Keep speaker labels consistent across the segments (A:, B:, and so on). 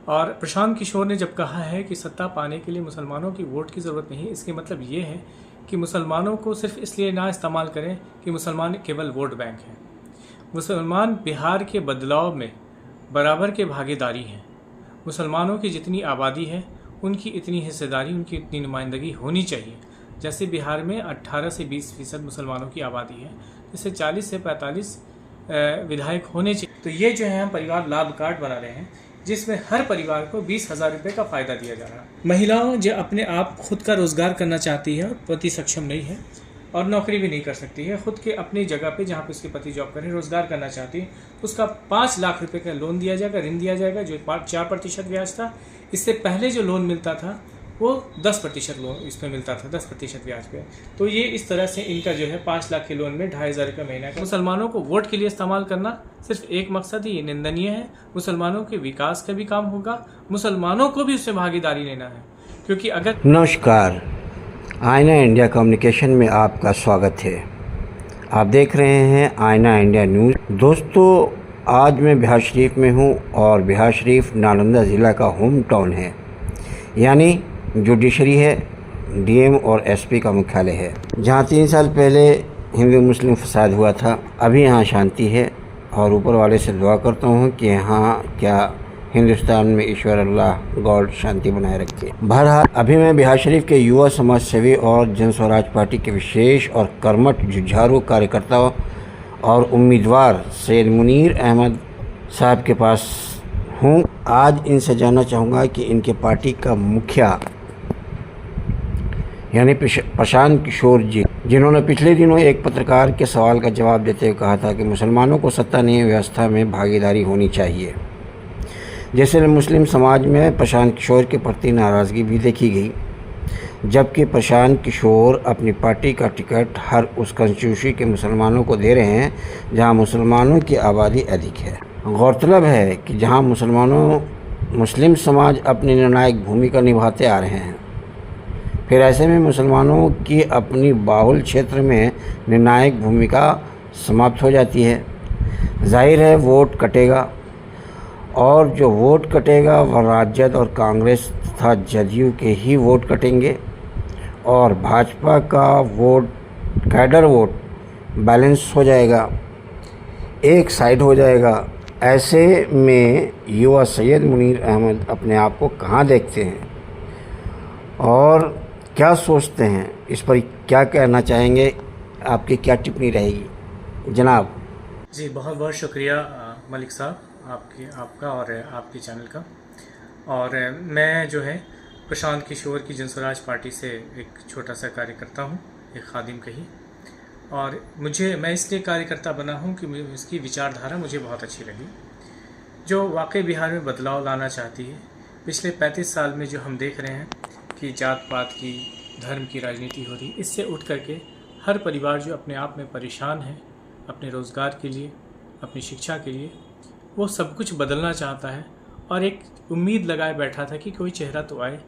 A: और प्रशांत किशोर ने जब कहा है कि सत्ता पाने के लिए मुसलमानों की वोट की ज़रूरत नहीं, इसके मतलब ये है कि मुसलमानों को सिर्फ इसलिए ना इस्तेमाल करें कि मुसलमान केवल वोट बैंक हैं। मुसलमान बिहार के बदलाव में बराबर के भागीदारी हैं। मुसलमानों की जितनी आबादी है उनकी इतनी हिस्सेदारी, उनकी इतनी नुमाइंदगी होनी चाहिए। जैसे बिहार में 18 से 20% मुसलमानों की आबादी है, जैसे 40 से 45 विधायक होने चाहिए। तो ये जो है हम परिवार लाभ कार्ड बना रहे हैं, जिसमें हर परिवार को 20,000 रुपये का फ़ायदा दिया जा रहा है। महिलाओं जो अपने आप खुद का रोज़गार करना चाहती है, पति सक्षम नहीं है और नौकरी भी नहीं कर सकती है, खुद के अपनी जगह पे जहाँ पे उसके पति जॉब करें रोज़गार करना चाहती है, उसका 5 लाख रुपए का लोन दिया जाएगा, ऋण दिया जाएगा, जो 4% ब्याज था। इससे पहले जो लोन मिलता था वो 10% लोन इसमें मिलता था, 10% ब्याज पे। तो ये इस तरह से इनका जो है 5 लाख के लोन में 2,500 रुपये महीना का। मुसलमानों को वोट के लिए इस्तेमाल करना सिर्फ एक मकसद ही, ये निंदनीय है। मुसलमानों के विकास का भी काम होगा, मुसलमानों को भी उससे भागीदारी लेना है, क्योंकि अगर।
B: नमस्कार, आईना इंडिया कम्युनिकेशन में आपका स्वागत है। आप देख रहे हैं आईना इंडिया न्यूज़। दोस्तों, आज मैं बिहार शरीफ में हूं और बिहार शरीफ नालंदा ज़िला का होम टाउन है, यानी जुडिशरी है, डीएम और एसपी का मुख्यालय है, जहां 3 साल पहले हिंदू मुस्लिम फसाद हुआ था। अभी यहां शांति है और ऊपर वाले से दुआ करता हूं कि यहाँ क्या हिंदुस्तान में ईश्वर अल्लाह गॉड शांति बनाए रखे। बहरहाल अभी मैं बिहार शरीफ के युवा समाज सेवी और जन स्वराज पार्टी के विशेष और कर्मठ जुझारू कार्यकर्ता और उम्मीदवार सैयद मुनीर अहमद साहब के पास हूँ। आज इनसे जानना चाहूँगा कि इनके पार्टी का मुखिया यानी प्रशांत किशोर जी, जिन्होंने पिछले दिनों एक पत्रकार के सवाल का जवाब देते हुए कहा था कि मुसलमानों को सत्तानीय व्यवस्था में भागीदारी होनी चाहिए, जैसे मुस्लिम समाज में प्रशांत किशोर के प्रति नाराज़गी भी देखी गई, जबकि प्रशांत किशोर अपनी पार्टी का टिकट हर उस कंस्टिट्यूंसी के मुसलमानों को दे रहे हैं जहां मुसलमानों की आबादी अधिक है। गौरतलब है कि जहां मुस्लिम समाज अपनी निर्णायक भूमिका निभाते आ रहे हैं, फिर ऐसे में मुसलमानों की अपनी बाहुल क्षेत्र में निर्णायक भूमिका समाप्त हो जाती है। जाहिर है वोट कटेगा, और जो वोट कटेगा वह राजद और कांग्रेस तथा जदयू के ही वोट कटेंगे और भाजपा का वोट, कैडर वोट बैलेंस हो जाएगा, एक साइड हो जाएगा। ऐसे में युवा सैयद मुनीर अहमद अपने आप को कहाँ देखते हैं और क्या सोचते हैं, इस पर क्या कहना चाहेंगे, आपकी क्या टिप्पणी रहेगी जनाब?
A: जी, बहुत बहुत शुक्रिया मलिक साहब, आपका और आपके चैनल का। और मैं जो है प्रशांत किशोर की जन स्वराज पार्टी से एक छोटा सा कार्यकर्ता हूँ, एक खादिम कही। और मैं इसलिए कार्यकर्ता बना हूँ कि इसकी विचारधारा मुझे बहुत अच्छी लगी, जो वाकई बिहार में बदलाव लाना चाहती है। पिछले 35 साल में जो हम देख रहे हैं कि जात पात की, धर्म की राजनीति हो रही, इससे उठ करके हर परिवार जो अपने आप में परेशान है अपने रोज़गार के लिए, अपनी शिक्षा के लिए, वो सब कुछ बदलना चाहता है और एक उम्मीद लगाए बैठा था कि कोई चेहरा तो आए,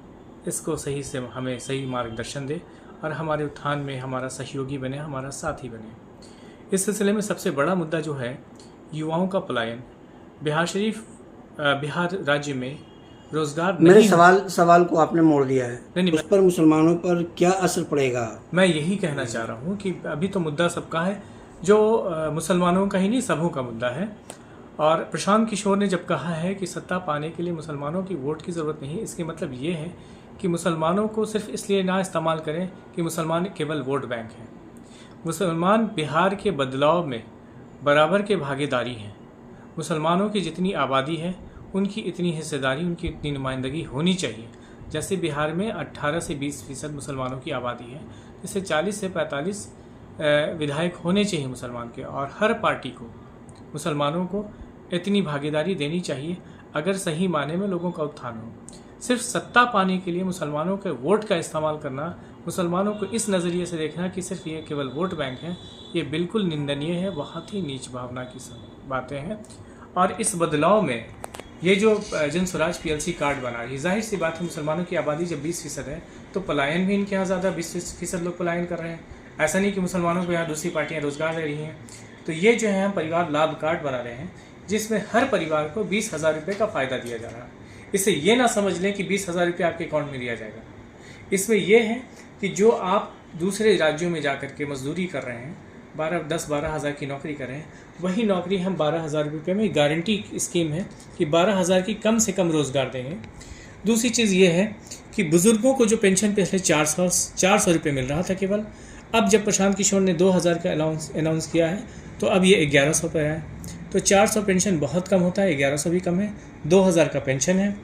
A: इसको सही से हमें सही मार्गदर्शन दे और हमारे उत्थान में हमारा सहयोगी बने, हमारा साथी बने। इस सिलसिले में सबसे बड़ा मुद्दा जो है युवाओं का पलायन। बिहार राज्य में रोज़गार
B: मेरे सवाल को आपने मोड़ दिया है। नहीं, उस पर मुसलमानों पर क्या असर पड़ेगा?
A: मैं यही कहना चाह रहा हूँ कि अभी तो मुद्दा सबका है, जो मुसलमानों का ही नहीं सबों का मुद्दा है। और प्रशांत किशोर ने जब कहा है कि सत्ता पाने के लिए मुसलमानों की वोट की ज़रूरत नहीं, इसके मतलब ये है कि मुसलमानों को सिर्फ इसलिए ना इस्तेमाल करें कि मुसलमान केवल वोट बैंक हैं। मुसलमान बिहार के बदलाव में बराबर के भागीदारी हैं। मुसलमानों की जितनी आबादी है उनकी इतनी हिस्सेदारी, उनकी इतनी नुमाइंदगी होनी चाहिए। जैसे बिहार में 18 से 20% मुसलमानों की आबादी है, जैसे 40 से 45 विधायक होने चाहिए मुसलमान के, और हर पार्टी को मुसलमानों को इतनी भागीदारी देनी चाहिए अगर सही माने में लोगों का उत्थान हो। सिर्फ सत्ता पाने के लिए मुसलमानों के वोट का इस्तेमाल करना, मुसलमानों को इस नज़रिए से देखना कि सिर्फ ये केवल वोट बैंक है, ये बिल्कुल निंदनीय है, बहुत ही नीच भावना की बातें हैं। और इस बदलाव में ये जो जन स्वराज पीएलसी कार्ड बना रही है, जाहिर सी बात है मुसलमानों की आबादी जब 20% है तो पलायन भी इनके यहाँ ज़्यादा, 20% लोग पलायन कर रहे हैं। ऐसा नहीं कि मुसलमानों को यहाँ दूसरी पार्टियाँ रोज़गार दे रही हैं। तो ये जो है हम परिवार लाभ कार्ड बना रहे हैं, जिसमें हर परिवार को 20,000 रुपये का फ़ायदा दिया जा रहा है। इससे ये ना समझ लें कि 20,000 रुपये आपके अकाउंट में दिया जाएगा। इसमें यह है कि जो आप दूसरे राज्यों में जाकर के मजदूरी कर रहे हैं, 10-12 हज़ार की नौकरी कर रहे हैं, वही नौकरी हम 12,000 रुपये में गारंटी स्कीम है कि 12,000 की कम से कम रोज़गार देंगे। दूसरी चीज़ ये है कि बुज़ुर्गों को जो पेंशन पहले 400 रुपये मिल रहा था केवल, अब जब प्रशांत किशोर ने 2,000 का अनाउंस किया है तो अब ये 1100 पर है। तो 400 पेंशन बहुत कम होता है, 1100 भी कम है, 2,000 का पेंशन है।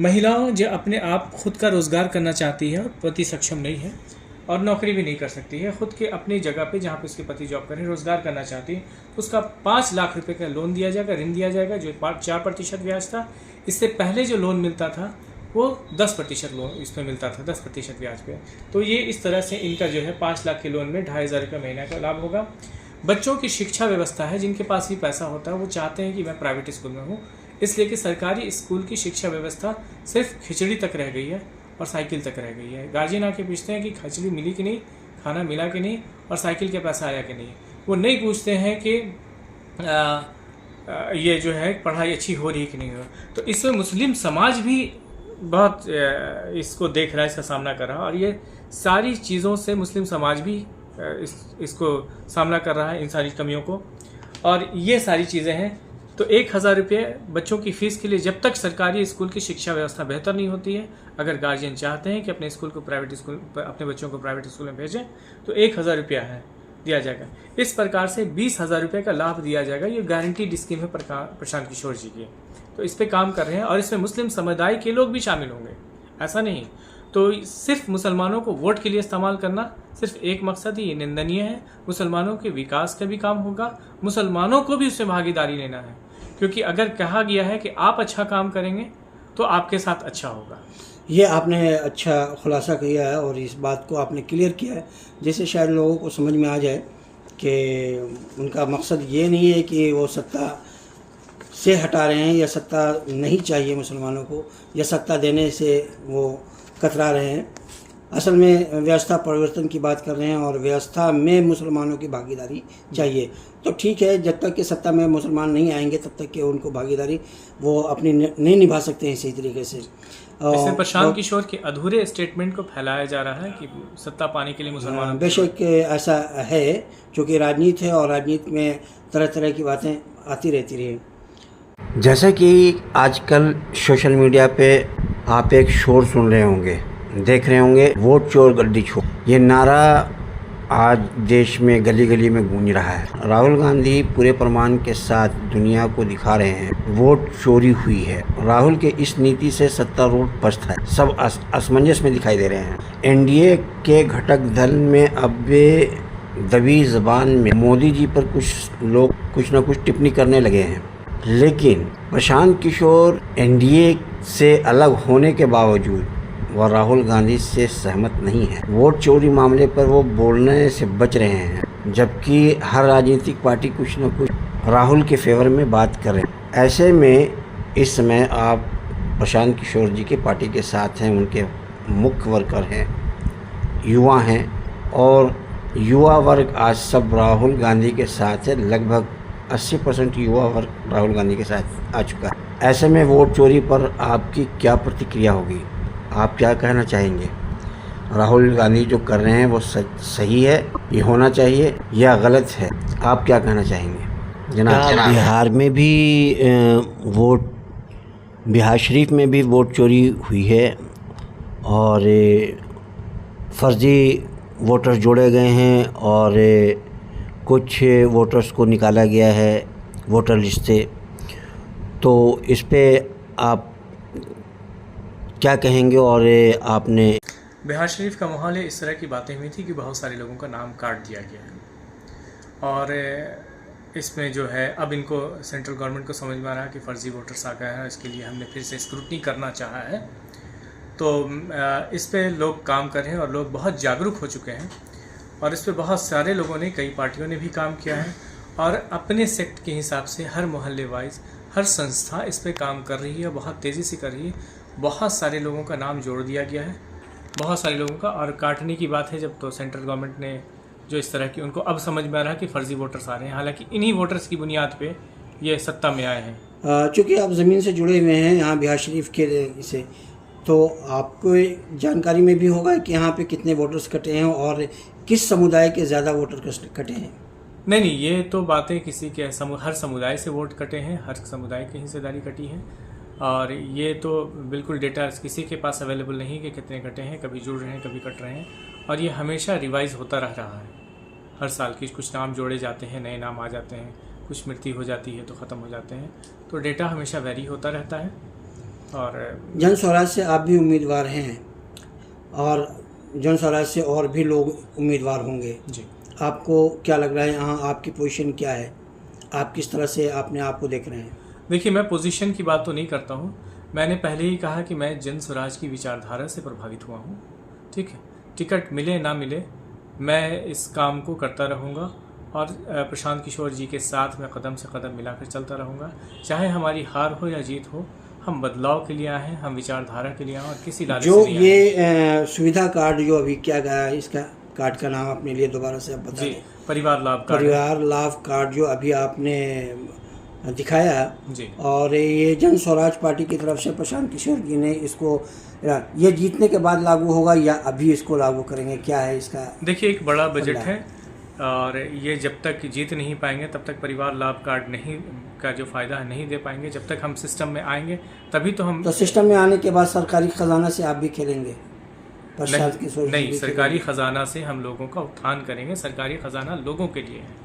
A: महिलाओं जो अपने आप खुद का रोज़गार करना चाहती है और पति सक्षम नहीं है और नौकरी भी नहीं कर सकती है, खुद के अपनी जगह पे जहाँ पे उसके पति जॉब करें रोज़गार करना चाहती है, उसका 5 लाख रुपए का लोन दिया जाएगा, ऋण दिया जाएगा जो 4% ब्याज था। इससे पहले जो लोन मिलता था वो 10% लोन इसमें मिलता था, 10% ब्याज पे। तो ये इस तरह से इनका जो है 5 लाख के लोन में 2,500 रुपये महीने का लाभ होगा। बच्चों की शिक्षा व्यवस्था है, जिनके पास भी पैसा होता है वो चाहते हैं कि मैं प्राइवेट स्कूल में हूँ, इसलिए कि सरकारी स्कूल की शिक्षा व्यवस्था सिर्फ खिचड़ी तक रह गई है और साइकिल तक रह गई है। गार्जियन आके पूछते हैं कि खिचड़ी मिली कि नहीं, खाना मिला कि नहीं और साइकिल के पैसा आया कि नहीं। वो नहीं पूछते हैं कि ये जो है पढ़ाई अच्छी हो रही कि नहीं हो। तो इसमें मुस्लिम समाज भी बहुत इसको देख रहा है, इसका सामना कर रहा है और ये सारी चीज़ों से मुस्लिम समाज भी इसको सामना कर रहा है, इन सारी कमियों को। और ये सारी चीज़ें हैं। तो 1,000 रुपये बच्चों की फ़ीस के लिए जब तक सरकारी स्कूल की शिक्षा व्यवस्था बेहतर नहीं होती है, अगर गार्जियन चाहते हैं कि अपने बच्चों को प्राइवेट स्कूल में भेजें तो 1,000 रुपया है दिया जाएगा। इस प्रकार से 20,000 रुपये का लाभ दिया जाएगा। ये गारंटीड स्कीम है प्रशांत किशोर जी की। तो इस पर काम कर रहे हैं और इसमें मुस्लिम समुदाय के लोग भी शामिल होंगे, ऐसा नहीं। तो सिर्फ मुसलमानों को वोट के लिए इस्तेमाल करना सिर्फ एक मकसद ही, ये निंदनीय है। मुसलमानों के विकास का भी काम होगा, मुसलमानों को भी उसमें भागीदारी लेना है, क्योंकि अगर कहा गया है कि आप अच्छा काम करेंगे तो आपके साथ अच्छा होगा।
C: ये आपने अच्छा खुलासा किया है और इस बात को आपने क्लियर किया है, जिससे शायद लोगों को समझ में आ जाए कि उनका मकसद ये नहीं है कि वो सत्ता से हटा रहे हैं या सत्ता नहीं चाहिए मुसलमानों को या सत्ता देने से वो कतरा रहे हैं। असल में व्यवस्था परिवर्तन की बात कर रहे हैं और व्यवस्था में मुसलमानों की भागीदारी चाहिए। तो ठीक है, जब तक कि सत्ता में मुसलमान नहीं आएंगे तब तक कि उनको भागीदारी वो अपनी नहीं निभा सकते हैं सही तरीके से।
A: इसमें प्रशांत किशोर के अधूरे स्टेटमेंट को फैलाया जा रहा है कि सत्ता पाने के लिए मुसलमान,
C: बेशक ऐसा है, क्योंकि राजनीति है और राजनीति में तरह तरह की बातें आती रहती रही।
B: जैसा कि आजकल सोशल मीडिया पे आप एक शोर सुन रहे होंगे, देख रहे होंगे, वोट चोर गड्डी चोर, ये नारा आज देश में गली गली में गूंज रहा है। राहुल गांधी पूरे प्रमाण के साथ दुनिया को दिखा रहे हैं वोट चोरी हुई है। राहुल के इस नीति से सत्तारूढ़ पस्त है, सब असमंजस में दिखाई दे रहे हैं। एनडीए के घटक दल में अब वे दबी जबान में मोदी जी पर कुछ लोग कुछ न कुछ टिप्पणी करने लगे हैं, लेकिन प्रशांत किशोर एनडीए से अलग होने के बावजूद वह राहुल गांधी से सहमत नहीं है। वोट चोरी मामले पर वो बोलने से बच रहे हैं, जबकि हर राजनीतिक पार्टी कुछ न कुछ राहुल के फेवर में बात कर रहे हैं। ऐसे में इस समय आप प्रशांत किशोर जी की पार्टी के साथ हैं, उनके मुख्य वर्कर हैं, युवा हैं और युवा वर्ग आज सब राहुल गांधी के साथ है। लगभग 80% युवा वर्ग राहुल गांधी के साथ आ चुका है। ऐसे में वोट चोरी पर आपकी क्या प्रतिक्रिया होगी? आप क्या कहना चाहेंगे? राहुल गांधी जो कर रहे हैं वो सही है, ये होना चाहिए या गलत है? आप क्या कहना चाहेंगे जनाब?
C: बिहार में भी बिहार शरीफ में भी वोट चोरी हुई है और फर्जी वोटर्स जोड़े गए हैं और कुछ वोटर्स को निकाला गया है वोटर लिस्ट से। तो इस पे आप क्या कहेंगे? और आपने
A: बिहार शरीफ का माहौल इस तरह की बातें हुई थी कि बहुत सारे लोगों का नाम काट दिया गया है और इसमें जो है अब इनको सेंट्रल गवर्नमेंट को समझ में आ रहा है कि फ़र्ज़ी वोटर्स आ गए हैं, इसके लिए हमने फिर से स्क्रूटनी करना चाहा है। तो इस पे लोग काम कर रहे हैं और लोग बहुत जागरूक हो चुके हैं और इस पे बहुत सारे लोगों ने, कई पार्टियों ने भी काम किया है और अपने सेक्ट के हिसाब से हर मोहल्ले वाइज हर संस्था इस पे काम कर रही है, बहुत तेज़ी से कर रही है। बहुत सारे लोगों का नाम जोड़ दिया गया है, बहुत सारे लोगों का। और काटने की बात है जब, तो सेंट्रल गवर्नमेंट ने जो इस तरह की, उनको अब समझ में आ रहा है कि फ़र्ज़ी वोटर्स आ रहे हैं, हालांकि इन्हीं वोटर्स की बुनियाद पे ये सत्ता में आए हैं।
C: चूँकि आप ज़मीन से जुड़े हुए हैं यहाँ बिहार शरीफ के से, तो आपको जानकारी में भी होगा कि यहाँ पे कितने वोटर्स कटे हैं और किस समुदाय के ज़्यादा वोटर कटे हैं।
A: नहीं, ये तो बातें किसी के हर समुदाय से वोट कटे हैं, हर समुदाय की हिस्सेदारी कटी है, और ये तो बिल्कुल डेटा किसी के पास अवेलेबल नहीं कि कितने कटे हैं, कभी जुड़ रहे हैं कभी कट रहे हैं, और ये हमेशा रिवाइज होता रह रहा है। हर साल कुछ नाम जोड़े जाते हैं, नए नाम आ जाते हैं, कुछ मृत्यु हो जाती है तो ख़त्म हो जाते हैं, तो डेटा हमेशा वेरी होता रहता है। और
C: जन स्वराज से आप भी उम्मीदवार हैं और जन स्वराज से और भी लोग उम्मीदवार होंगे
A: जी,
C: आपको क्या लग रहा है यहाँ आपकी पोजीशन क्या है, आप किस तरह से अपने आप को देख रहे हैं?
A: देखिए, मैं पोजीशन की बात तो नहीं करता हूँ, मैंने पहले ही कहा कि मैं जन स्वराज की विचारधारा से प्रभावित हुआ हूँ। ठीक है, टिकट मिले ना मिले मैं इस काम को करता रहूँगा और प्रशांत किशोर जी के साथ मैं कदम से कदम मिलाकर चलता रहूँगा। चाहे हमारी हार हो या जीत हो, हम बदलाव के लिए आए हैं, हम विचारधारा के लिए आए और किसी लालच
C: जो
A: से नहीं आए।
C: ये सुविधा कार्ड जो अभी क्या गया है, इसका कार्ड का नाम अपने लिए दोबारा से आप बता
A: जी,
C: दें।
A: परिवार लाभ कार्ड।
C: परिवार लाभ कार्ड जो अभी आपने दिखाया
A: जी,
C: और ये जन स्वराज पार्टी की तरफ से प्रशांत किशोर जी ने इसको, ये जीतने के बाद लागू होगा या अभी इसको लागू करेंगे, क्या है इसका?
A: देखिए, एक बड़ा बजट है और ये जब तक जीत नहीं पाएंगे तब तक परिवार लाभ कार्ड नहीं का जो फ़ायदा है नहीं दे पाएंगे। जब तक हम सिस्टम में आएंगे तभी तो हम।
C: तो सिस्टम में आने के बाद सरकारी खजाना से आप भी खेलेंगे? प्रशांत किशोर
A: नहीं, सरकारी खजाना से हम लोगों का उत्थान करेंगे। सरकारी खजाना लोगों के लिए है।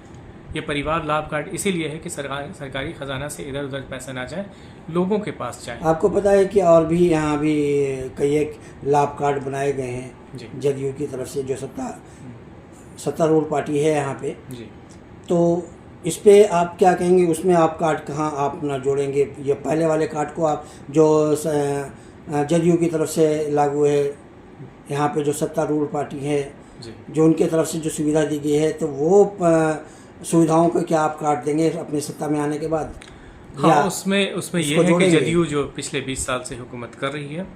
A: ये परिवार लाभ कार्ड इसीलिए है कि सरकारी खजाना से इधर उधर पैसा ना जाए, लोगों के पास जाए।
C: आपको पता है कि और भी यहाँ भी कई एक लाभ कार्ड बनाए गए हैं
A: जी,
C: जदयू की तरफ से, जो सत्तारूढ़ पार्टी है यहाँ पे।
A: जी,
C: तो इस पे आप क्या कहेंगे, उसमें आप कार्ड कहाँ आप ना जोड़ेंगे? ये पहले वाले कार्ड को आप जो जदयू की तरफ से लागू है, यहाँ पे जो सत्तारूढ़ पार्टी है
A: जी।
C: जो उनके तरफ से जो सुविधा दी गई है, तो वो सुविधाओं को क्या आप काट देंगे अपनी सत्ता में आने के बाद?
A: हाँ, उसमें ये है कि
C: जोड़ेंगे?
A: जदयू जो पिछले 20 साल से हुकूमत कर रही है,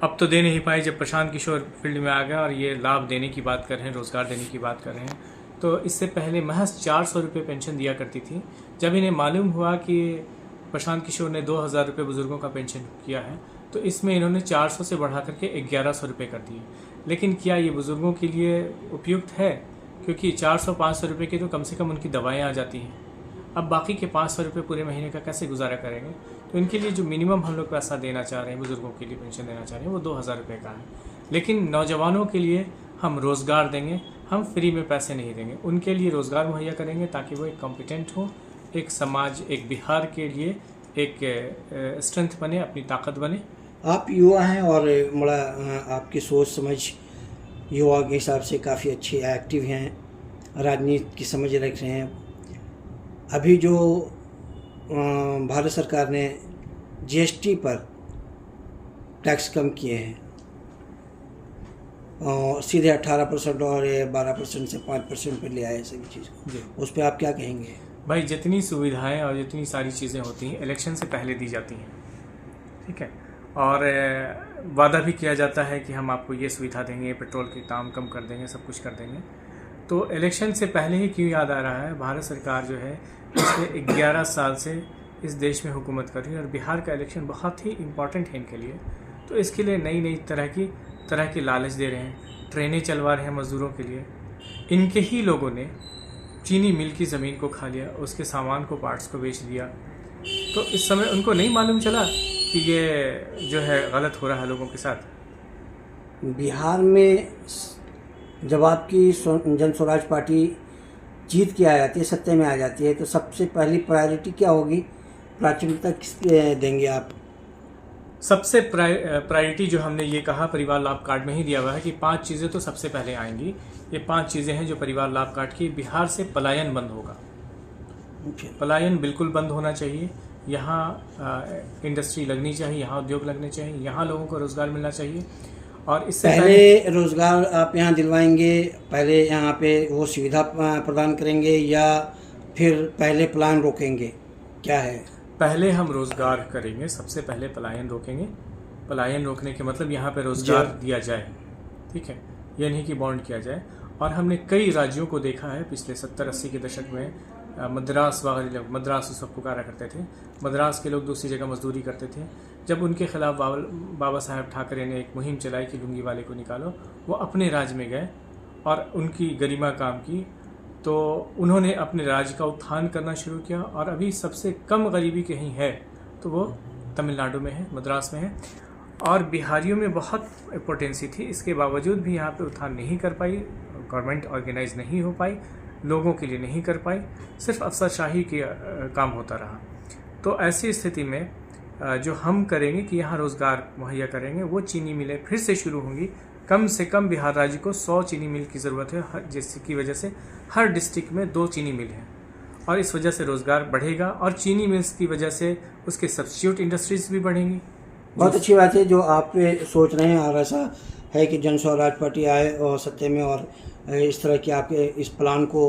A: अब तो दे नहीं पाई। जब प्रशांत किशोर फील्ड में आ गया और ये लाभ देने की बात कर रहे हैं, रोज़गार देने की बात कर रहे हैं, तो इससे पहले महज 400 रुपये पेंशन दिया करती थी। जब इन्हें मालूम हुआ कि प्रशांत किशोर ने 2000 रुपये बुज़ुर्गों का पेंशन किया है, तो इसमें इन्होंने 400 से बढ़ा करके 1100 रुपये कर दिए। लेकिन क्या ये बुज़ुर्गों के लिए उपयुक्त है? क्योंकि 400-500 रुपये की तो कम से कम उनकी दवाएं आ जाती हैं। अब बाकी के 500 रुपये पूरे महीने का कैसे गुजारा करेंगे? तो इनके लिए जो मिनिमम हम लोग पैसा देना चाह रहे हैं, बुज़ुर्गों के लिए पेंशन देना चाह रहे हैं, वो 2000 रुपये का है। लेकिन नौजवानों के लिए हम रोज़गार देंगे, हम फ्री में पैसे नहीं देंगे, उनके लिए रोज़गार मुहैया करेंगे ताकि वो एक कॉम्पिटेंट हो, एक समाज, एक बिहार के लिए एक स्ट्रेंथ बने, अपनी ताकत बने।
C: आप युवा हैं और बड़ा आपकी सोच समझ युवा के हिसाब से काफ़ी अच्छी एक्टिव हैं, राजनीति की समझ रख रहे हैं। अभी जो भारत सरकार ने जीएसटी पर टैक्स कम किए हैं और सीधे 18% और 12% से 5% पर ले आए सभी चीज़ को, उस पर आप क्या कहेंगे?
A: भाई, जितनी सुविधाएं और जितनी सारी चीज़ें होती हैं इलेक्शन से पहले दी जाती हैं, ठीक है, और वादा भी किया जाता है कि हम आपको ये सुविधा देंगे, पेट्रोल के दाम कम कर देंगे, सब कुछ कर देंगे। तो इलेक्शन से पहले ही क्यों याद आ रहा है, भारत सरकार जो है पिछले 11 साल से इस देश में हुकूमत कर रही है और बिहार का इलेक्शन बहुत ही इम्पॉर्टेंट है इनके लिए। तो इसके लिए नई नई तरह की लालच दे रहे हैं, ट्रेनें चलवा रहे हैं मज़दूरों के लिए। इनके ही लोगों ने चीनी मिल की ज़मीन को खा लिया, उसके सामान को, पार्ट्स को बेच दिया। तो इस समय उनको नहीं मालूम चला कि ये जो है गलत हो रहा है लोगों के साथ।
C: बिहार में जब आपकी जन स्वराज पार्टी जीत के आ जाती है, सत्ता में आ जाती है, तो सबसे पहली प्रायोरिटी क्या होगी, प्राथमिकता किस देंगे आप?
A: सबसे प्रायोरिटी जो हमने ये कहा परिवार लाभ कार्ड में ही दिया हुआ है कि 5 चीज़ें तो सबसे पहले आएंगी। ये 5 चीज़ें हैं जो परिवार लाभ कार्ड की। बिहार से पलायन बंद होगा, पलायन बिल्कुल बंद होना चाहिए। यहाँ इंडस्ट्री लगनी चाहिए, यहाँ उद्योग लगने चाहिए, यहाँ लोगों को रोज़गार मिलना चाहिए। और इससे
C: पहले रोज़गार आप यहाँ दिलवाएंगे, पहले यहाँ पे वो सुविधा प्रदान करेंगे या फिर पहले प्लान रोकेंगे, क्या है?
A: पहले हम रोज़गार करेंगे, सबसे पहले पलायन रोकेंगे। पलायन रोकने के मतलब यहाँ पे रोज़गार दिया जाए, ठीक है, यह नहीं कि बॉन्ड किया जाए। और हमने कई राज्यों को देखा है पिछले 70-80 के दशक में मद्रास वगैरह लोग, मद्रास उस वक्त पुकारा करते थे, मद्रास के लोग दूसरी जगह मजदूरी करते थे। जब उनके खिलाफ बाबा साहब ठाकरे ने एक मुहिम चलाई कि लुंगी वाले को निकालो, वो अपने राज्य में गए और उनकी गरिमा काम की, तो उन्होंने अपने राज्य का उत्थान करना शुरू किया। और अभी सबसे कम गरीबी कहीं है तो वो तमिलनाडु में है, मद्रास में है। और बिहारियों में बहुत पोटेंसी थी, इसके बावजूद भी यहाँ पे उत्थान नहीं कर पाई, गवर्नमेंट ऑर्गेनाइज नहीं हो पाई, लोगों के लिए नहीं कर पाई, सिर्फ अफसरशाही के काम होता रहा। तो ऐसी स्थिति में जो हम करेंगे कि यहाँ रोज़गार मुहैया करेंगे, वो चीनी मिलें फिर से शुरू होंगी। कम से कम बिहार राज्य को 100 चीनी मिल की ज़रूरत है, जिसकी वजह से हर डिस्ट्रिक्ट में 2 चीनी मिल हैं, और इस वजह से रोज़गार बढ़ेगा और चीनी मिल्स की वजह से उसके सब्स्टिट्यूट इंडस्ट्रीज भी बढ़ेंगी।
C: बहुत अच्छी बात है जो आप सोच रहे हैं, और ऐसा है कि जन स्वराज पार्टी आए और सत्ते में और इस तरह के आपके इस प्लान को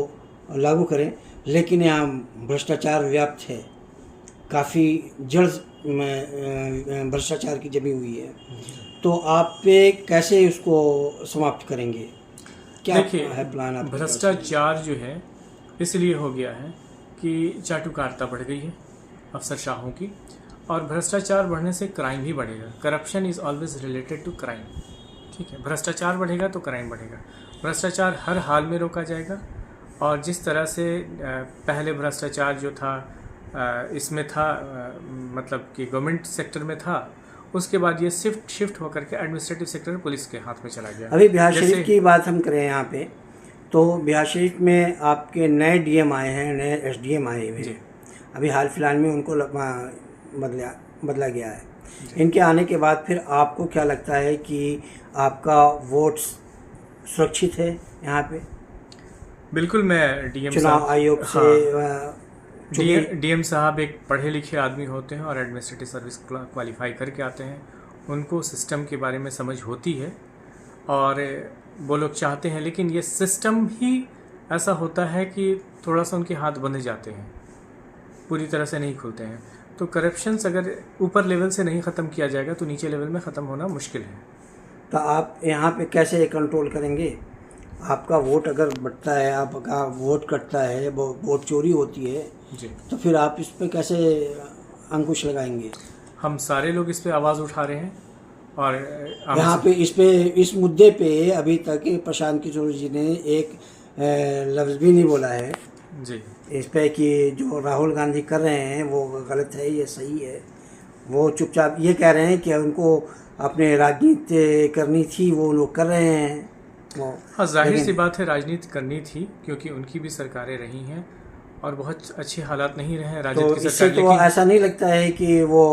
C: लागू करें। लेकिन यहाँ भ्रष्टाचार व्याप्त है, काफ़ी जड़ में भ्रष्टाचार की जमी हुई है, तो आप पे कैसे उसको समाप्त करेंगे, क्या है प्लान आपका?
A: भ्रष्टाचार जो है इसलिए हो गया है कि चाटुकारिता बढ़ गई है अफसरशाहों की, और भ्रष्टाचार बढ़ने से क्राइम भी बढ़ेगा। Corruption is always related to crime, ठीक है। भ्रष्टाचार बढ़ेगा तो क्राइम बढ़ेगा। भ्रष्टाचार हर हाल में रोका जाएगा, और जिस तरह से पहले भ्रष्टाचार जो था इसमें था, मतलब कि गवर्नमेंट सेक्टर में था, उसके बाद ये शिफ्ट होकर के एडमिनिस्ट्रेटिव सेक्टर पुलिस के हाथ में चला गया।
C: अभी बिहार शरीफ की बात हम करें यहाँ पे, तो बिहार शरीफ में आपके नए डीएम आए हैं, नए एसडीएम आए हुए हैं। अभी हाल फिलहाल में उनको बदला गया है। इनके आने के बाद फिर आपको क्या लगता है कि आपका वोट सुरक्षित है यहाँ पे?
A: बिल्कुल, मैं डीएम
C: चुनाव आयोग से
A: डीएम साहब एक पढ़े लिखे आदमी होते हैं और एडमिनिस्ट्रेटिव सर्विस क्वालिफाई करके आते हैं, उनको सिस्टम के बारे में समझ होती है और वो लोग चाहते हैं, लेकिन ये सिस्टम ही ऐसा होता है कि थोड़ा सा उनके हाथ बंधे जाते हैं, पूरी तरह से नहीं खुलते हैं। तो करप्शंस अगर ऊपर लेवल से नहीं ख़त्म किया जाएगा तो नीचे लेवल में ख़त्म होना मुश्किल है।
C: तो आप यहाँ पे कैसे कंट्रोल करेंगे? आपका वोट अगर बढ़ता है, आपका वोट कटता है, वोट चोरी होती है
A: जी,
C: तो फिर आप इस पे कैसे अंकुश लगाएंगे?
A: हम सारे लोग इस पे आवाज़ उठा रहे हैं, और
C: यहाँ पे इस मुद्दे पे अभी तक प्रशांत किशोर जी ने एक लफ्ज़ भी नहीं बोला है
A: जी
C: इस पे कि जो राहुल गांधी कर रहे हैं वो गलत है, ये सही है। वो चुपचाप ये कह रहे हैं कि उनको अपने राजनीति करनी थी, वो लोग कर रहे हैं।
A: हाँ, जाहिर सी बात है राजनीति करनी थी, क्योंकि उनकी भी सरकारें रही हैं और बहुत अच्छे हालात नहीं रहे राजनीति की सरकार।
C: तो ऐसा नहीं लगता है कि वो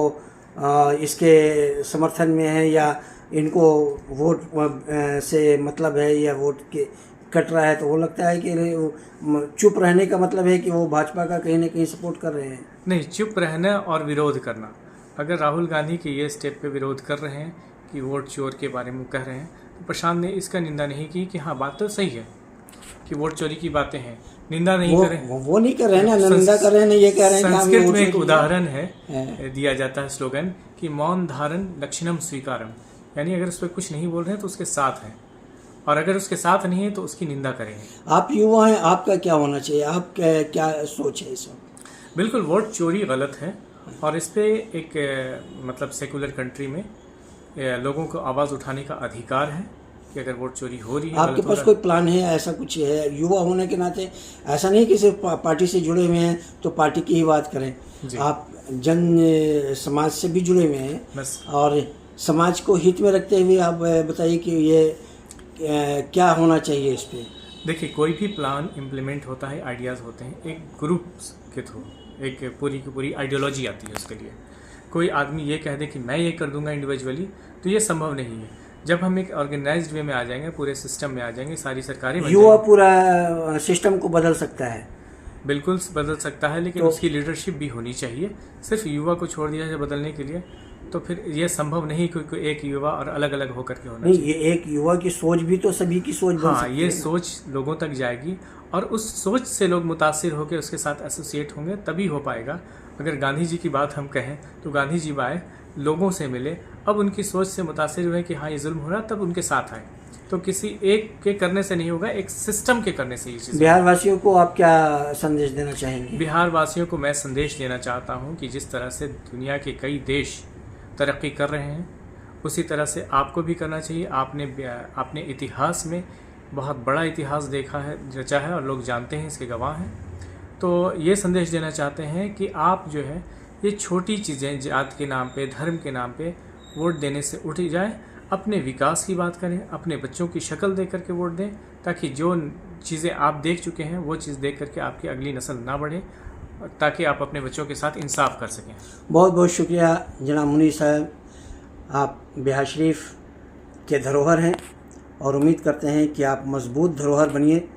C: इसके समर्थन में है, या इनको वोट से मतलब है, या वोट के कट रहा है, तो वो लगता है कि चुप रहने का मतलब है कि वो भाजपा का कहीं ना कहीं सपोर्ट कर रहे हैं?
A: नहीं, चुप रहना और विरोध करना। अगर राहुल गांधी के ये स्टेप पे विरोध कर रहे हैं कि वोट चोर के बारे में कह रहे हैं, तो प्रशांत ने इसका निंदा नहीं की कि हाँ बात तो सही है कि वोट चोरी की बातें हैं, निंदा नहीं करें।
C: वो नहीं कर रहे हैं ना, निंदा कर रहे हैं, ये कह रहे हैं।
A: संस्कृत में एक उदाहरण है, दिया जाता है स्लोगन कि मौन धारण लक्षणम स्वीकारम, यानी अगर उस पर कुछ नहीं बोल रहे हैं तो उसके साथ हैं, और अगर उसके साथ नहीं है तो उसकी निंदा करेंगे।
C: आप युवा हैं, आपका क्या होना चाहिए? आप क्या सोच है इस वक्त?
A: बिल्कुल, वोट चोरी गलत है, और इस पे एक मतलब सेकुलर कंट्री में लोगों को आवाज़ उठाने का अधिकार है कि अगर वोट चोरी हो रही है।
C: आपके पास कोई प्लान है, ऐसा कुछ है? युवा होने के नाते ऐसा नहीं कि सिर्फ पार्टी से जुड़े हुए हैं तो पार्टी की ही बात करें, आप जन समाज से भी जुड़े हुए हैं, और समाज को हित में रखते हुए आप बताइए कि ये क्या होना चाहिए इस पे?
A: देखिए, कोई भी प्लान इम्प्लीमेंट होता है, आइडियाज़ होते हैं एक ग्रुप के थ्रू, एक पूरी की पूरी आइडियोलॉजी आती है उसके लिए। कोई आदमी ये कह दे कि मैं ये कर दूंगा इंडिविजुअली, तो ये संभव नहीं है। जब हम एक ऑर्गेनाइज्ड वे में आ जाएंगे, पूरे सिस्टम में आ जाएंगे, सारी सरकारें
C: युवा पूरा सिस्टम को बदल सकता है।
A: बिल्कुल बदल सकता है, लेकिन उसकी लीडरशिप भी होनी चाहिए। सिर्फ युवा को छोड़ दिया जाए बदलने के लिए तो फिर ये संभव नहीं, क्योंकि एक युवा और अलग अलग होकर के होना चाहिए।
C: ये एक युवा की सोच भी तो सभी की सोच बन सकती है।
A: ये सोच लोगों तक जाएगी, और उस सोच से लोग मुतासिर होकर उसके साथ एसोसिएट होंगे, तभी हो पाएगा। अगर गांधी जी की बात हम कहें तो गांधी जी आए, लोगों से मिले, अब उनकी सोच से मुतासिर हुए कि हाँ ये जुल्म हो रहा, तब उनके साथ आए। तो किसी एक के करने से नहीं होगा, एक सिस्टम के करने से ये चीज़।
C: बिहार वासियों को आप क्या संदेश देना चाहेंगे?
A: बिहार वासियों को मैं संदेश देना चाहता हूँ कि जिस तरह से दुनिया के कई देश तरक्की कर रहे हैं, उसी तरह से आपको भी करना चाहिए। आपने इतिहास में बहुत बड़ा इतिहास देखा है, रचा है, और लोग जानते हैं, इसके गवाह हैं। तो ये संदेश देना चाहते हैं कि आप जो है ये छोटी चीज़ें जात के नाम पे, धर्म के नाम पे वोट देने से उठ जाए, अपने विकास की बात करें, अपने बच्चों की शक्ल देख करके वोट दें, ताकि जो चीज़ें आप देख चुके हैं वो चीज़ देख करके आपकी अगली नस्ल ना बढ़े, ताकि आप अपने बच्चों के साथ इंसाफ कर सकें।
C: बहुत बहुत शुक्रिया जनाब मुनीर साहब, आप बिहार शरीफ के धरोहर हैं और उम्मीद करते हैं कि आप मजबूत धरोहर बनिए,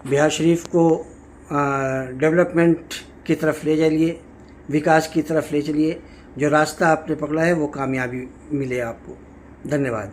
C: बिहार शरीफ को डेवलपमेंट की तरफ ले जाइए, विकास की तरफ ले चलिए। जो रास्ता आपने पकड़ा है वो कामयाबी मिले आपको। धन्यवाद।